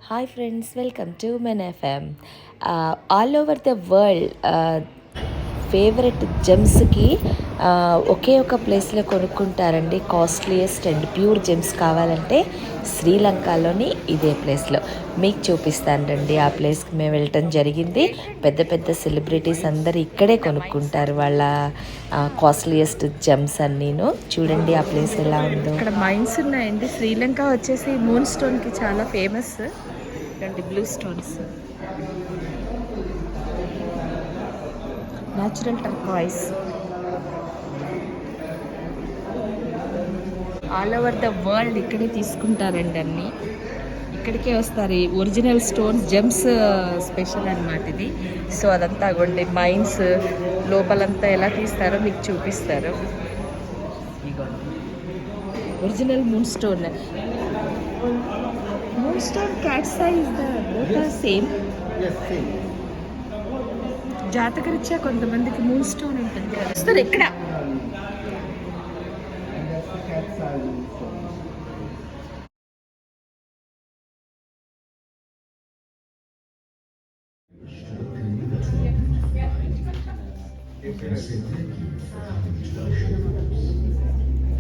Hi friends, welcome to men FM. All over the world favourite జెమ్స్కి ఒకే ఒక ప్లేస్లో కొనుక్కుంటారండి. కాస్ట్లీయెస్ట్ అండ్ ప్యూర్ జెమ్స్ కావాలంటే శ్రీలంకలోని ఇదే ప్లేస్లో మీకు చూపిస్తాను రండి. ఆ ప్లేస్కి మేము వెళ్ళటం జరిగింది. పెద్ద పెద్ద సెలబ్రిటీస్ అందరు ఇక్కడే కొనుక్కుంటారు వాళ్ళ కాస్ట్లీయెస్ట్ జెమ్స్ అన్నీను. చూడండి ఆ ప్లేస్ ఎలా ఉందో. ఇక్కడ మైన్స్ ఉన్నాయండి. శ్రీలంక వచ్చేసి మూన్ స్టోన్కి చాలా ఫేమస్. ఇలాంటి blue stones, natural turquoise. All over the world ఇక్కడే తీసుకుంటారండి అన్నీ. ఇక్కడికే వస్తారు. ఒరిజినల్ స్టోన్స్ జెమ్స్ స్పెషల్ అన్నమాట ఇది. సో అదంతా కొండి మైన్స్ లోపలంతా ఎలా తీస్తారో మీకు చూపిస్తారు. Original moon stone. Moon stone cat size both are same. జాతకరీత్యా కొంతమందికి మూన్ స్టోన్ ఉంటుంది కదా. వస్తారు ఎక్కడ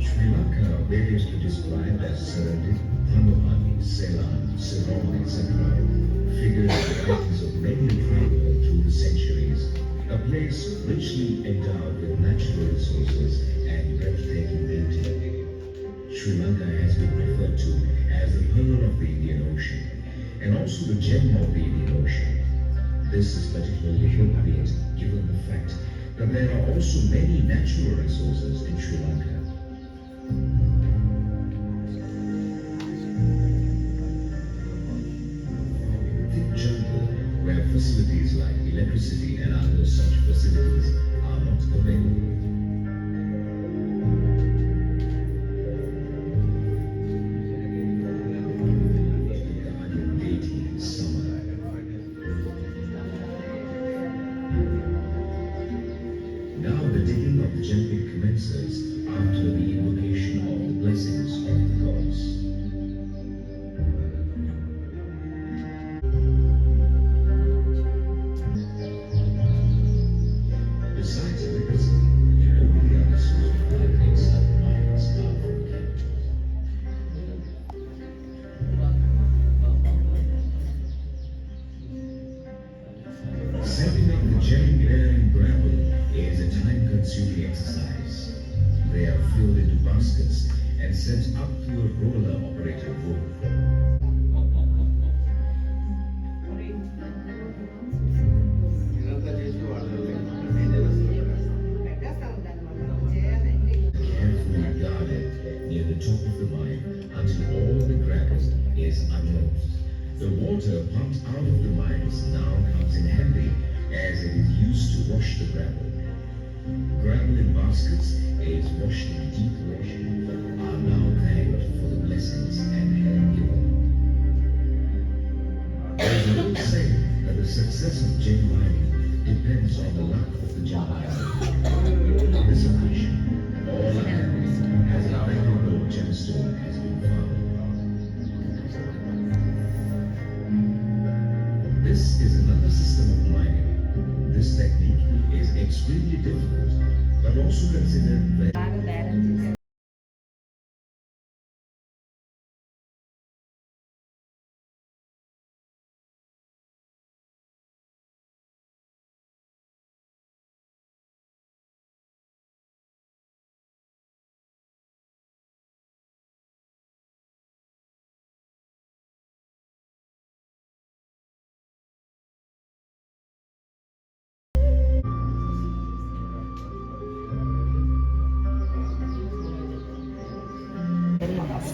Sri Lanka varies to describe as Saradip, Hanuman, Ceylon, Ceylon, etc. Figures the writings of many travelers through the centuries. A place richly endowed with natural resources and breathtaking beauty. Sri Lanka has been referred to as the pearl of the Indian Ocean and also the gem of the Indian Ocean. This is particularly appropriate given the fact that there are also many natural resources in Sri Lanka. Thick jungle where facilities like electricity and other such facilities are not available. Guardian deity is summer. Now the digging of the gem pit commences after the invocation of the blessings of the gods. Besides electricity, the other source of findings of mines are from setting up the gem-bearing gravel is a time-consuming exercise. They are filled into baskets and sent up through a roller-operated rope. Carefully guarded near the top of the mine until all the gravel is unearthed. The water pumped out of the mines now comes in handy as it is used to wash the gravel. Gravel in baskets is washed in deep water, are now thanked for the blessings and help given. There is an old saying that the success of gem mining depends on the luck of the gem miner. On this occasion, all land has a valuable gemstone has been found. This is another system of mining. This technique is extremely difficult, but also considered very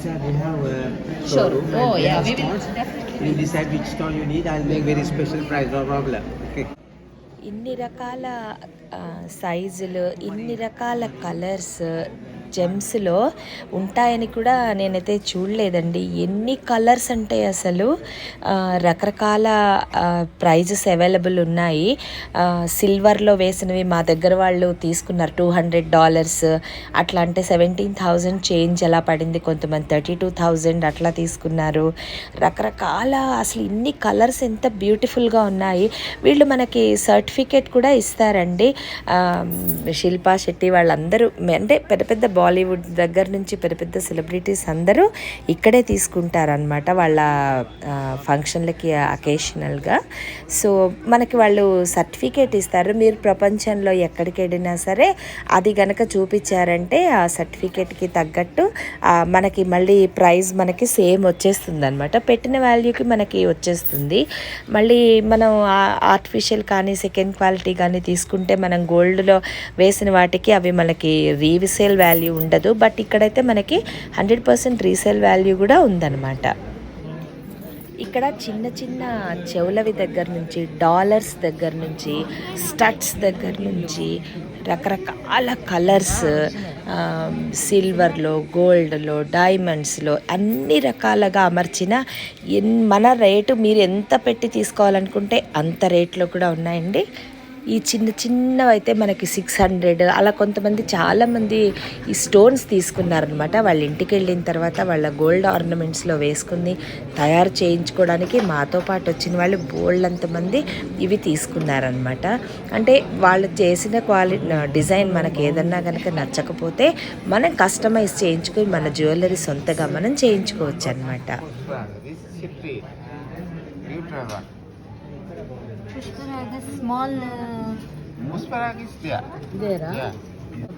Sir, we have a Sure. showroom and Oh, we yeah, have we will stores. definitely. You decide which stall you need. I'll make very special price, no problem. Okay. ఇన్ని రకాల సైజులు, ఇన్ని రకాల colours, జెమ్స్లో ఉంటాయని కూడా నేనైతే చూడలేదండి. ఎన్ని కలర్స్ అంటే అసలు రకరకాల ప్రైజెస్ అవైలబుల్ ఉన్నాయి. సిల్వర్లో వేసినవి మా దగ్గర వాళ్ళు తీసుకున్నారు $200 అట్లా, అంటే 17,000 చేంజ్ అలా పడింది. కొంతమంది 32,000 అట్లా తీసుకున్నారు. రకరకాల అసలు ఇన్ని కలర్స్ ఎంత బ్యూటిఫుల్గా ఉన్నాయి. వీళ్ళు మనకి సర్టిఫికేట్ కూడా ఇస్తారండి. శిల్పా శెట్టి వాళ్ళందరూ, అంటే పెద్ద పెద్ద బాలీవుడ్ దగ్గర నుంచి పెద్ద పెద్ద సెలబ్రిటీస్ అందరూ ఇక్కడే తీసుకుంటారనమాట వాళ్ళ ఫంక్షన్లకి అకేషనల్గా. సో మనకి వాళ్ళు సర్టిఫికేట్ ఇస్తారు. మీరు ప్రపంచంలో ఎక్కడికి వెళ్ళినా సరే అది గనక చూపించారంటే ఆ సర్టిఫికేట్కి తగ్గట్టు మనకి మళ్ళీ ప్రైస్ మనకి సేమ్ వచ్చేస్తుంది అనమాట. పెట్టిన వాల్యూకి మనకి వచ్చేస్తుంది. మళ్ళీ మనం ఆర్టిఫిషియల్ కానీ సెకండ్ క్వాలిటీ కానీ తీసుకుంటే మనం గోల్డ్లో వేసిన వాటికి అవి మనకి రీసేల్ వాల్యూ ఉండదు. బట్ ఇక్కడైతే మనకి 100% రీసేల్ వాల్యూ కూడా ఉందన్నమాట. ఇక్కడ చిన్న చిన్న చెవులవి దగ్గర నుంచి, డాలర్స్ దగ్గర నుంచి, స్టడ్స్ దగ్గర నుంచి రకరకాల కలర్స్, సిల్వర్లో, గోల్డ్లో, డైమండ్స్లో అన్ని రకాలుగా అమర్చిన మన రేటు మీరు ఎంత పెట్టి తీసుకోవాలనుకుంటే అంత రేట్లో కూడా ఉన్నాయండి. ఈ చిన్న చిన్నవి అయితే మనకి 600 అలా. కొంతమంది చాలామంది ఈ స్టోన్స్ తీసుకున్నారనమాట. వాళ్ళ ఇంటికి వెళ్ళిన తర్వాత వాళ్ళ గోల్డ్ ఆర్నమెంట్స్లో వేసుకుని తయారు చేయించుకోవడానికి మాతో పాటు వచ్చిన వాళ్ళు బోల్డంతమంది ఇవి తీసుకున్నారనమాట. అంటే వాళ్ళు చేసిన డిజైన్ మనకి ఏదన్నా కనుక నచ్చకపోతే మనం కస్టమైజ్ చేయించుకొని మన జ్యువెలరీ సొంతగా మనం చేయించుకోవచ్చు అనమాట. Small Musparag is there. There, Yeah.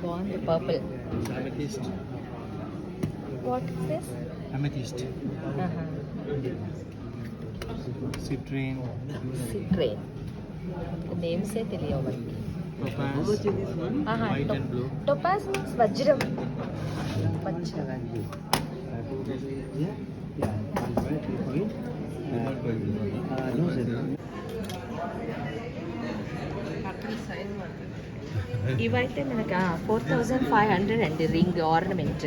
బాగుంది purple. Amethyst. What is this? Amethyst. Citrine. సిట్రేన్. నేమ్సే తెలియవు మనకి. Topaz. White and blue. Topaz means వజ్రం. ఇవైతే మనకి 4,500 అండి రింగ్ ఆర్నమెంట్.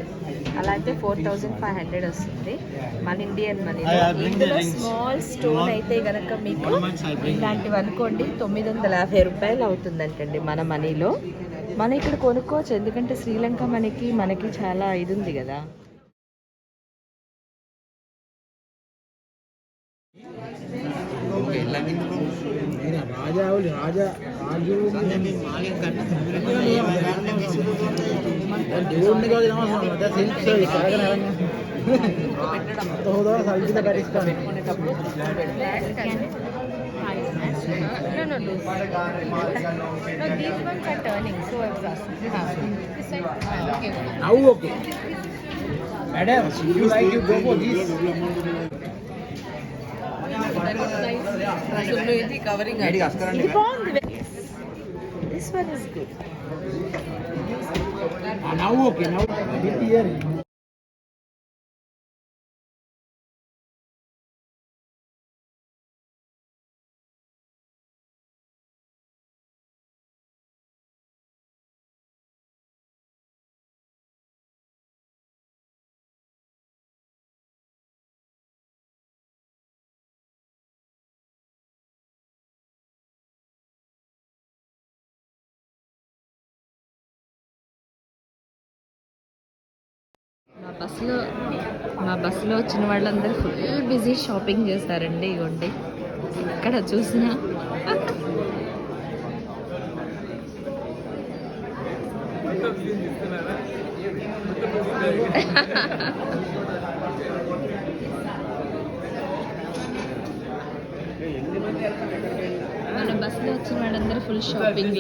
అలా అయితే 4,500 వస్తుంది మన ఇండియన్ మనీలో. ఇందులో స్మాల్ స్టోన్ అయితే కనుక మీకు ఇలాంటివి అనుకోండి $950 రూపాయలు అవుతుందంటండి మన మనీలో. మనం ఇక్కడ కొనుక్కోవచ్చు, ఎందుకంటే శ్రీలంక మనకి చాలా ఇది ఉంది కదా. No, these ones are turning, so I was asking. This side? Okay. Now okay. Madam, you like you go for this. Covering. This one is good. Now okay. Now with here. మా బస్సులో వచ్చిన వాళ్ళందరూ full busy shopping చేస్తారండి. ఇవ్వండి ఎక్కడ చూసినా. మన బస్సులో వచ్చిన వాళ్ళందరూ ఫుల్ షాపింగ్.